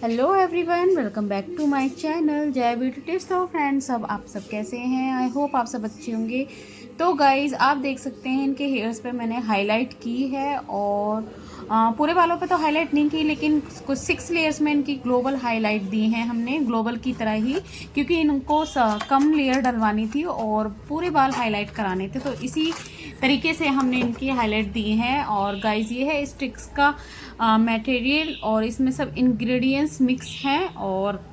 Hello everyone, welcome back to my channel Jai beauty tips. तो friends, अब आप सब कैसे हैं? आई होप आप सब अच्छे होंगे। तो गाइज़, आप देख सकते हैं इनके हेयर्स पे मैंने हाईलाइट की है और पूरे बालों पे तो हाईलाइट नहीं की, लेकिन कुछ 6 लेयर्स में इनकी ग्लोबल हाईलाइट दी हैं हमने, ग्लोबल की तरह ही, क्योंकि इनको कम लेयर डलवानी थी और पूरे बाल हाईलाइट कराने थे। तो इसी तरीके से हमने इनकी हाईलाइट दी है। और गाइज़, ये है स्टिक्स का मटेरियल और इसमें सब इंग्रेडिएंट्स मिक्स हैं और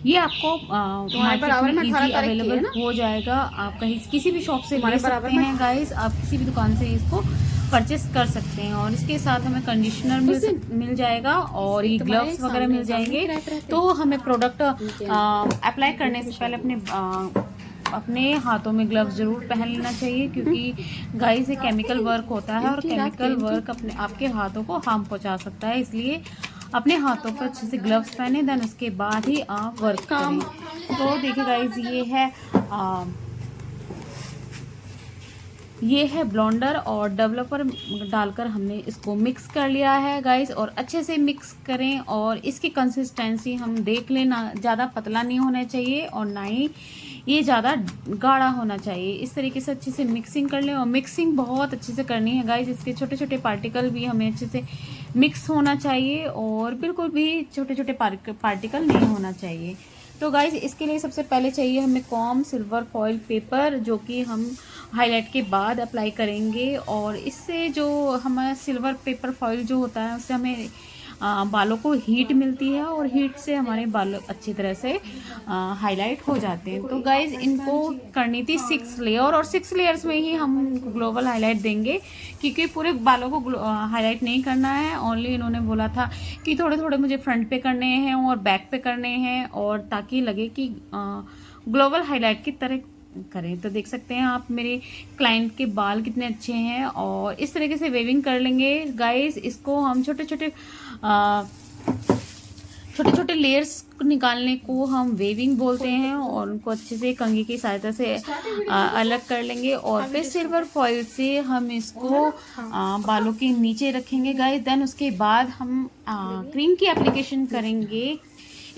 ये आपको मार्केट में इजी अवेलेबल हो जाएगा। आप कहीं किसी भी शॉप से ले सकते हैं गाइस, आप किसी भी दुकान से इसको परचेस कर सकते हैं। और इसके साथ हमें कंडीशनर मिल जाएगा और ये ग्लव्स वगैरह मिल जाएंगे। तो हमें प्रोडक्ट अप्लाई करने से पहले अपने हाथों में ग्लव्स जरूर पहन लेना चाहिए, क्योंकि गाइस ये केमिकल वर्क होता है और केमिकल वर्क अपने आपके हाथों को हार्म पहुंचा सकता है। इसलिए अपने हाथों पर अच्छे से ग्लव्स पहने, देन उसके बाद ही आप वर्क करें। तो देखिए गाइस, ये है ब्लॉन्डर और डेवलपर डालकर हमने इसको मिक्स कर लिया है गाइस। और अच्छे से मिक्स करें और इसकी कंसिस्टेंसी हम देख लें, ना ज़्यादा पतला नहीं होना चाहिए और ना ही ये ज़्यादा गाढ़ा होना चाहिए। इस तरीके से अच्छे से मिक्सिंग कर लें और मिक्सिंग बहुत अच्छे से करनी है गाइस। इसके छोटे छोटे पार्टिकल भी हमें अच्छे से मिक्स होना चाहिए और बिल्कुल भी छोटे छोटे पार्टिकल नहीं होना चाहिए। तो गाइज, इसके लिए सबसे पहले चाहिए हमें कॉम सिल्वर फॉइल पेपर, जो कि हम हाईलाइट के बाद अप्लाई करेंगे। और इससे जो हमारा सिल्वर पेपर फॉइल जो होता है, उससे हमें बालों को हीट मिलती है और हीट से हमारे बाल अच्छी तरह से हाईलाइट हो जाते हैं। तो गाइज, इनको करनी थी 6 लेयर और 6 लेयर्स में ही हम ग्लोबल हाईलाइट देंगे, क्योंकि पूरे बालों को हाईलाइट नहीं करना है। ओनली इन्होंने बोला था कि थोड़े थोड़े मुझे फ्रंट पे करने हैं और बैक पे करने हैं, और ताकि लगे कि ग्लोबल हाईलाइट की तरह करें। तो देख सकते हैं आप मेरे क्लाइंट के बाल कितने अच्छे हैं। और इस तरीके से वेविंग कर लेंगे गाइस। इसको हम छोटे छोटे लेयर्स निकालने को हम वेविंग बोलते हैं और उनको अच्छे से कंघी की सहायता से अलग कर लेंगे। और फिर सिल्वर फॉइल से हम इसको बालों के नीचे रखेंगे गाइस। देन उसके बाद हम क्रीम की एप्लीकेशन करेंगे।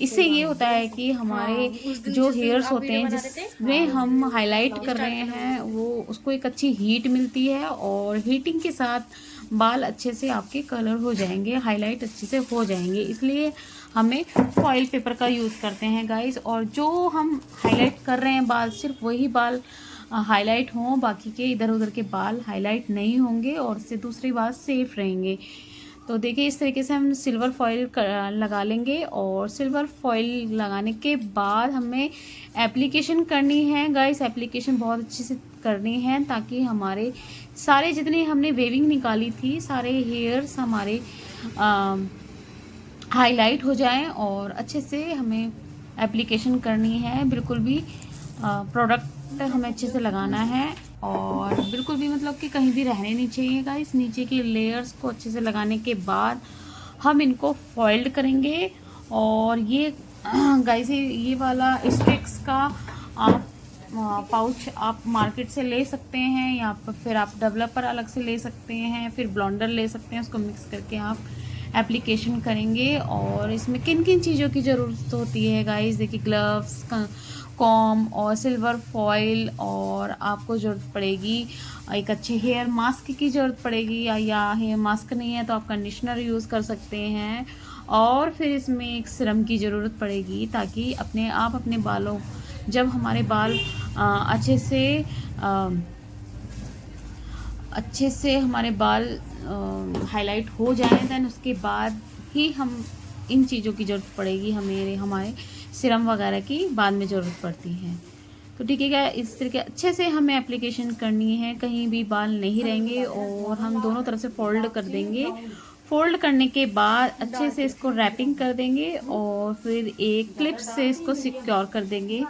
इससे ये होता है कि हमारे जो हेयर्स होते हैं जिसमें हम हाईलाइट कर रहे हैं, वो उसको एक अच्छी हीट मिलती है और हीटिंग के साथ बाल अच्छे से आपके कलर हो जाएंगे, हाईलाइट अच्छे से हो जाएंगे। इसलिए हमें फॉइल पेपर का यूज़ करते हैं गाइस। और जो हम हाईलाइट कर रहे हैं बाल, सिर्फ वही बाल हाईलाइट हों, बाकी के इधर उधर के बाल हाईलाइट नहीं होंगे और इससे दूसरी बात सेफ रहेंगे। तो देखिए, इस तरीके से हम सिल्वर फॉइल लगा लेंगे। और सिल्वर फॉइल लगाने के बाद हमें एप्लीकेशन करनी है गाइस। एप्लीकेशन बहुत अच्छे से करनी है ताकि हमारे सारे जितने हमने वेविंग निकाली थी, सारे हेयर्स हमारे हाईलाइट हो जाएं। और अच्छे से हमें एप्लीकेशन करनी है, बिल्कुल भी प्रोडक्ट हमें अच्छे से लगाना है और बिल्कुल भी मतलब कि कहीं भी रहने नहीं चाहिए गाइस। नीचे की लेयर्स को अच्छे से लगाने के बाद हम इनको फोल्ड करेंगे। और ये गाइस, ये वाला स्टिक्स का आप पाउच आप मार्केट से ले सकते हैं, या फिर आप डेवलपर अलग से ले सकते हैं, फिर ब्लॉन्डर ले सकते हैं। उसको मिक्स करके आप एप्लीकेशन करेंगे। और इसमें किन किन चीज़ों की ज़रूरत होती है गाइस, देखिए, ग्लव्स, कॉम और सिल्वर फॉइल, और आपको ज़रूरत पड़ेगी एक अच्छे हेयर मास्क की ज़रूरत पड़ेगी, या हेयर मास्क नहीं है तो आप कंडीशनर यूज़ कर सकते हैं। और फिर इसमें एक सीरम की ज़रूरत पड़ेगी, ताकि अपने बालों, जब हमारे बाल अच्छे से हमारे बाल हाईलाइट हो जाएं, देन उसके बाद ही हम इन चीज़ों की ज़रूरत पड़ेगी, हमारे सीरम वगैरह की बाद में ज़रूरत पड़ती है। तो ठीक है, इस तरीके अच्छे से हमें एप्लीकेशन करनी है, कहीं भी बाल नहीं रहेंगे। और हम दोनों तरफ से फोल्ड कर देंगे। फोल्ड करने के बाद अच्छे से इसको रैपिंग कर देंगे और फिर एक क्लिप से इसको सिक्योर कर देंगे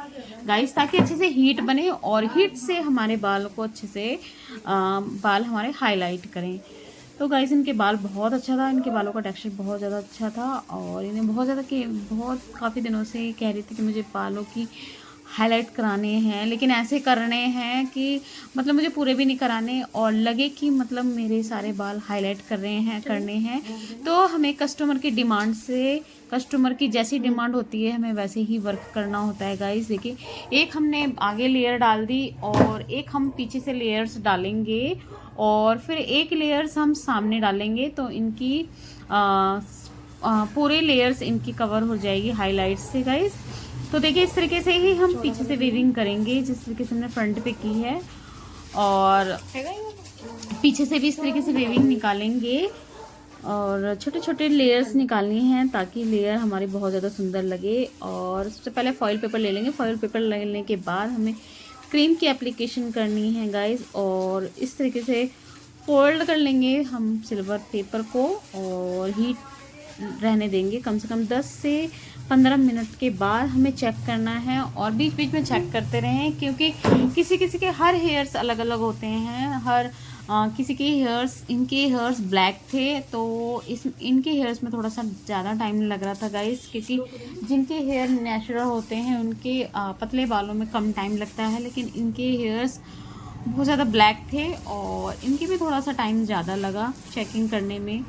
गाइस, ताकि अच्छे से हीट बने और हीट से हमारे बाल को अच्छे से बाल हमारे हाईलाइट करें। तो गाइस, इनके बाल बहुत अच्छा था, इनके बालों का टेक्सचर बहुत ज़्यादा अच्छा था और इन्हें बहुत काफ़ी दिनों से कह रही थी कि मुझे बालों की हाईलाइट कराने हैं, लेकिन ऐसे करने हैं कि मतलब मुझे पूरे भी नहीं कराने और लगे कि मतलब मेरे सारे बाल हाईलाइट करने हैं। तो हमें कस्टमर की डिमांड से, कस्टमर की जैसी डिमांड होती है हमें वैसे ही वर्क करना होता है गाइस। देखिए, एक हमने आगे लेयर डाल दी और एक हम पीछे से लेयर्स डालेंगे और फिर एक लेयर्स हम सामने डालेंगे, तो इनकी पूरे लेयर्स इनकी कवर हो जाएगी हाईलाइट से गाइस। तो देखिए, इस तरीके से ही हम पीछे से वीविंग करेंगे जिस तरीके से हमने फ्रंट पे की है, और पीछे से भी इस तरीके से वीविंग निकालेंगे और छोटे छोटे लेयर्स निकालनी हैं ताकि लेयर हमारी बहुत ज़्यादा सुंदर लगे। और सबसे पहले फॉइल पेपर ले लेंगे। फॉइल पेपर लेने के बाद हमें क्रीम की एप्लीकेशन करनी है गाइस, और इस तरीके से फोल्ड कर लेंगे हम सिल्वर पेपर को और हीट रहने देंगे कम से कम 10 से 15 मिनट के बाद हमें चेक करना है, और बीच बीच में चेक करते रहें क्योंकि किसी किसी के हर हेयर्स अलग अलग होते हैं। किसी के हेयर्स, इनके हेयर्स ब्लैक थे तो इनके हेयर्स में थोड़ा सा ज़्यादा टाइम लग रहा था गाइस, क्योंकि जिनके हेयर नेचुरल होते हैं उनके पतले बालों में कम टाइम लगता है, लेकिन इनके हेयर्स बहुत ज़्यादा ब्लैक थे और इनके भी थोड़ा सा टाइम ज़्यादा लगा चेकिंग करने में।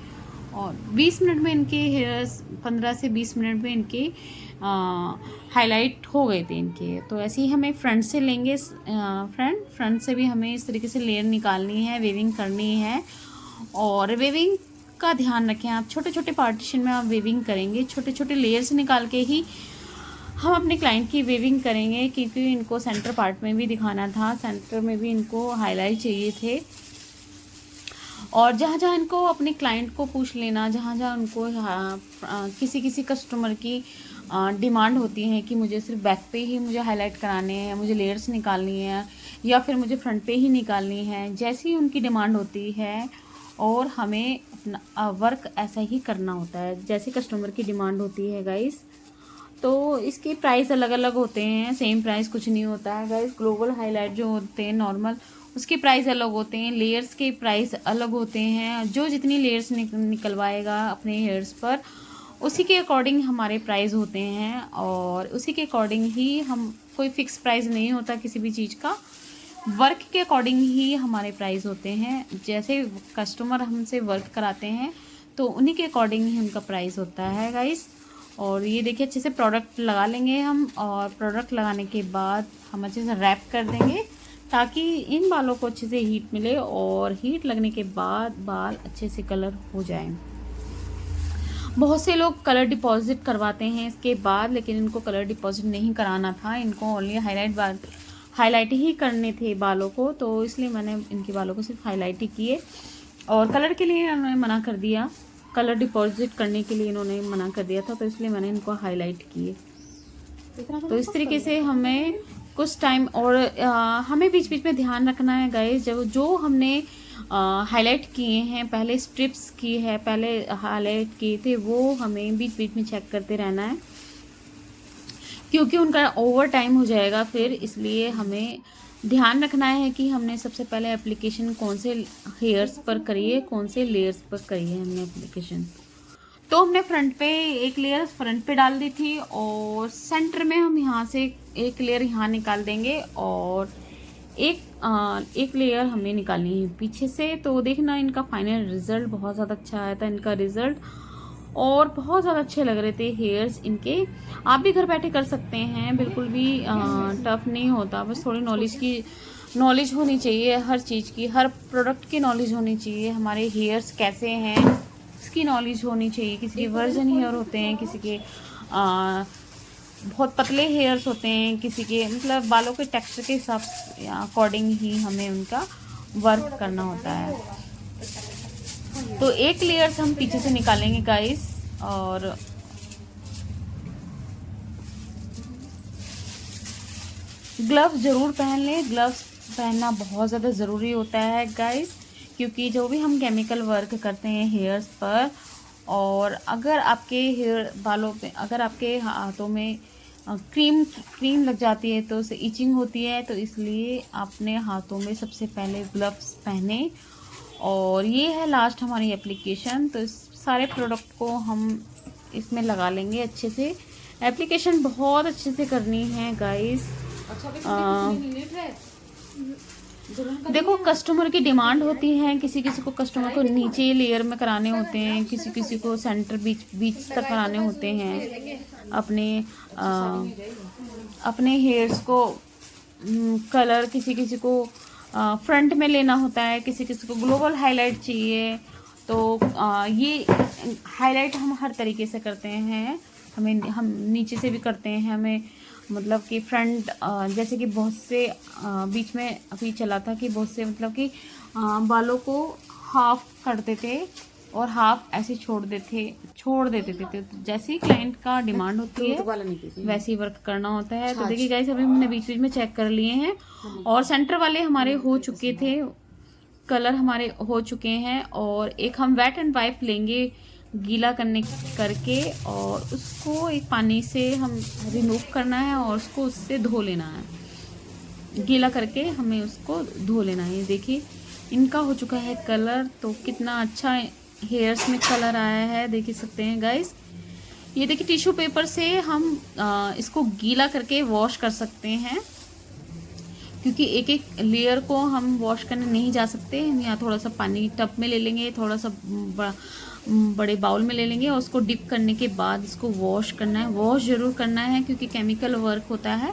और 20 मिनट में इनके हेयर्स, 15 से 20 मिनट में इनके हाईलाइट हो गए थे इनके। तो ऐसे ही हमें फ्रंट से लेंगे, फ्रंट से भी हमें इस तरीके से लेयर निकालनी है, वेविंग करनी है। और वेविंग का ध्यान रखें आप, छोटे छोटे पार्टीशन में आप वेविंग करेंगे, छोटे छोटे लेयर्स निकाल के ही हम अपने क्लाइंट की वेविंग करेंगे, क्योंकि इनको सेंटर पार्ट में भी दिखाना था, सेंटर में भी इनको हाईलाइट चाहिए थे। और जहाँ जहाँ इनको अपने क्लाइंट को पूछ लेना, जहाँ जहाँ उनको किसी किसी कस्टमर की डिमांड होती है कि मुझे सिर्फ बैक पे ही मुझे हाईलाइट कराने हैं, मुझे लेयर्स निकालनी है, या फिर मुझे फ्रंट पे ही निकालनी है, जैसी ही उनकी डिमांड होती है। और हमें अपना वर्क ऐसा ही करना होता है जैसे कस्टमर की डिमांड होती है गाइस। तो इसके प्राइस अलग अलग होते हैं, सेम प्राइस कुछ नहीं होता है गाइस। ग्लोबल हाईलाइट जो होते हैं नॉर्मल, उसके प्राइस अलग होते हैं, लेयर्स के प्राइस अलग होते हैं। जो जितनी लेयर्स निकलवाएगा अपने हेयर्स पर, उसी के अकॉर्डिंग हमारे प्राइस होते हैं, और उसी के अकॉर्डिंग ही हम, कोई फिक्स प्राइस नहीं होता किसी भी चीज़ का, वर्क के अकॉर्डिंग ही हमारे प्राइस होते हैं। जैसे कस्टमर हमसे वर्क कराते हैं तो उन्हीं के अकॉर्डिंग ही उनका प्राइस होता है गाइस। और ये देखिए, अच्छे से प्रोडक्ट लगा लेंगे हम, और प्रोडक्ट लगाने के बाद हम अच्छे से रैप कर देंगे ताकि इन बालों को अच्छे से हीट मिले, और हीट लगने के बाद बाल अच्छे से कलर हो जाएं। बहुत से लोग कलर डिपॉजिट करवाते हैं इसके बाद, लेकिन इनको कलर डिपॉजिट नहीं कराना था, इनको ओनली हाईलाइट ही करने थे बालों को, तो इसलिए मैंने इनके बालों को सिर्फ हाईलाइट ही किए। और कलर के लिए इन्होंने मना कर दिया, कलर डिपॉजिट करने के लिए इन्होंने मना कर दिया था, तो इसलिए मैंने इनको हाईलाइट किए। तो इस तरीके से हमें कुछ टाइम, और हमें बीच बीच में ध्यान रखना है गाइस, जो हमने हाईलाइट किए हैं, पहले स्ट्रिप्स की है, पहले हाईलाइट किए थे, वो हमें बीच बीच में चेक करते रहना है, क्योंकि उनका ओवर टाइम हो जाएगा फिर। इसलिए हमें ध्यान रखना है कि हमने सबसे पहले एप्लीकेशन कौन से हेयर्स पर करी है, कौन से लेयर्स पर करी है हमने एप्लीकेशन। तो हमने फ्रंट पे एक लेयर फ्रंट पे डाल दी थी, और सेंटर में हम यहाँ से एक लेयर यहाँ निकाल देंगे, और एक लेयर हमें निकालनी है पीछे से। तो देखना, इनका फाइनल रिजल्ट बहुत ज़्यादा अच्छा आया था इनका रिजल्ट, और बहुत ज़्यादा अच्छे लग रहे थे हेयर्स इनके। आप भी घर बैठे कर सकते हैं, बिल्कुल भी टफ नहीं होता, बस थोड़ी नॉलेज होनी चाहिए, हर चीज़ की, हर प्रोडक्ट की नॉलेज होनी चाहिए। हमारे हेयर्स कैसे हैं इसकी नॉलेज होनी चाहिए। किसी के वर्जन हेयर होते हैं, किसी के बहुत पतले हेयर्स होते हैं, किसी के मतलब बालों के टेक्सचर के हिसाब अकॉर्डिंग ही हमें उनका वर्क करना होता है। तो एक लेयर्स हम पीछे से निकालेंगे गाइस, और ग्लव्स ज़रूर पहन लें। ग्लव्स पहनना बहुत ज़्यादा ज़रूरी होता है गाइस, क्योंकि जो भी हम केमिकल वर्क करते हैं हेयर्स पर, और अगर आपके हेयर बालों पे, अगर आपके हाथों में क्रीम लग जाती है तो उससे इचिंग होती है, तो इसलिए अपने हाथों में सबसे पहले ग्लव्स पहने। और ये है लास्ट हमारी एप्लीकेशन। तो इस सारे प्रोडक्ट को हम इसमें लगा लेंगे अच्छे से। एप्लीकेशन बहुत अच्छे से करनी है गाइस, देखो कस्टमर की डिमांड होती है, किसी किसी को कस्टमर को नीचे लेयर में कराने होते हैं, किसी किसी को सेंटर बीच तक कराने होते हैं। अपने हेयर्स को कलर किसी किसी को फ्रंट में लेना होता है, किसी किसी को ग्लोबल हाईलाइट चाहिए। तो ये हाईलाइट हम हर तरीके से करते हैं। हम नीचे से भी करते हैं, हमें मतलब कि फ्रंट जैसे कि बहुत से बीच में अभी चला था कि बहुत से मतलब कि बालों को हाफ करते थे और हाफ ऐसे छोड़ देते थे। तो जैसे ही क्लाइंट का डिमांड होती है वैसे ही वर्क करना होता है। तो देखिए गाइस, अभी हमने बीच बीच में चेक कर लिए हैं और सेंटर वाले हमारे हो चुके थे, कलर हमारे हो चुके हैं। और एक हम वेट एंड वाइप लेंगे गीला करके और उसको एक पानी से हम रिमूव करना है और उसको उससे धो लेना है। गीला करके हमें उसको धो लेना है। देखिए इनका हो चुका है कलर, तो कितना अच्छा हेयर्स में कलर आया है, देख सकते हैं गाइस। ये देखिए टिश्यू पेपर से हम इसको गीला करके वॉश कर सकते हैं, क्योंकि एक एक लेयर को हम वॉश करने नहीं जा सकते। हम यहाँ थोड़ा सा पानी टब में ले लेंगे, थोड़ा सा बड़े बाउल में ले लेंगे और उसको डिप करने के बाद इसको वॉश करना है। वॉश ज़रूर करना है क्योंकि केमिकल वर्क होता है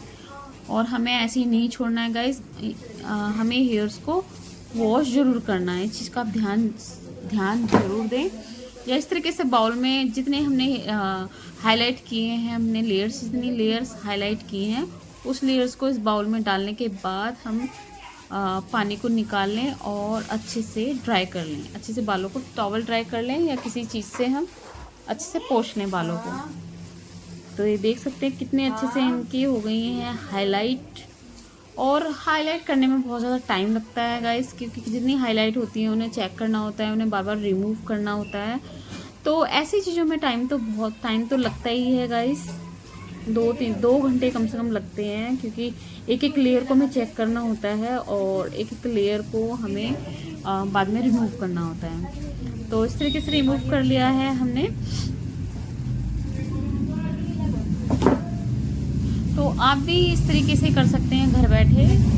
और हमें ऐसे ही नहीं छोड़ना है गाइस। हमें हेयर्स को वॉश ज़रूर करना है, इस चीज़ का ध्यान ज़रूर दें। या इस तरीके से बाउल में जितने हमने हाईलाइट किए हैं, हमने जितनी लेयर्स हाईलाइट किए हैं उस लेयर्स को इस बाउल में डालने के बाद हम पानी को निकाल लें और अच्छे से ड्राई कर लें। अच्छे से बालों को टॉवल ड्राई कर लें या किसी चीज़ से हम अच्छे से पोंछ लें बालों को। तो ये देख सकते हैं कितने अच्छे से इनकी हो गई हैं हाईलाइट। और हाईलाइट करने में बहुत ज़्यादा टाइम लगता है गाइस, क्योंकि जितनी हाईलाइट होती है उन्हें चेक करना होता है, उन्हें बार बार रिमूव करना होता है। तो ऐसी चीज़ों में बहुत टाइम तो लगता ही है गाइस। 2 घंटे कम से कम लगते हैं, क्योंकि एक एक लेयर को हमें चेक करना होता है और एक एक लेयर को हमें बाद में रिमूव करना होता है। तो इस तरीके से रिमूव कर लिया है हमने। तो आप भी इस तरीके से कर सकते हैं घर बैठे।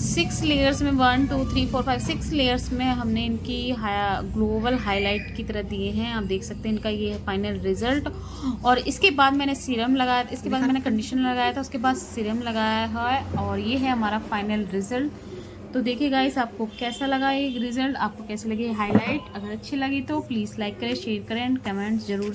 6 लेयर्स में 1 2 3 4 5 6 लेयर्स में हमने इनकी ग्लोबल हाईलाइट की तरह दिए हैं। आप देख सकते हैं इनका ये है फाइनल रिजल्ट। और इसके बाद मैंने सीरम लगाया, इसके बाद मैंने कंडीशनर लगाया था, उसके बाद सीरम लगाया है और ये है हमारा फाइनल रिजल्ट। तो देखिए गाइस, आपको कैसा लगा ये रिजल्ट, आपको कैसे लगी हाईलाइट। अगर अच्छी लगी तो प्लीज़ लाइक करें, शेयर करें एंड कमेंट्स जरूर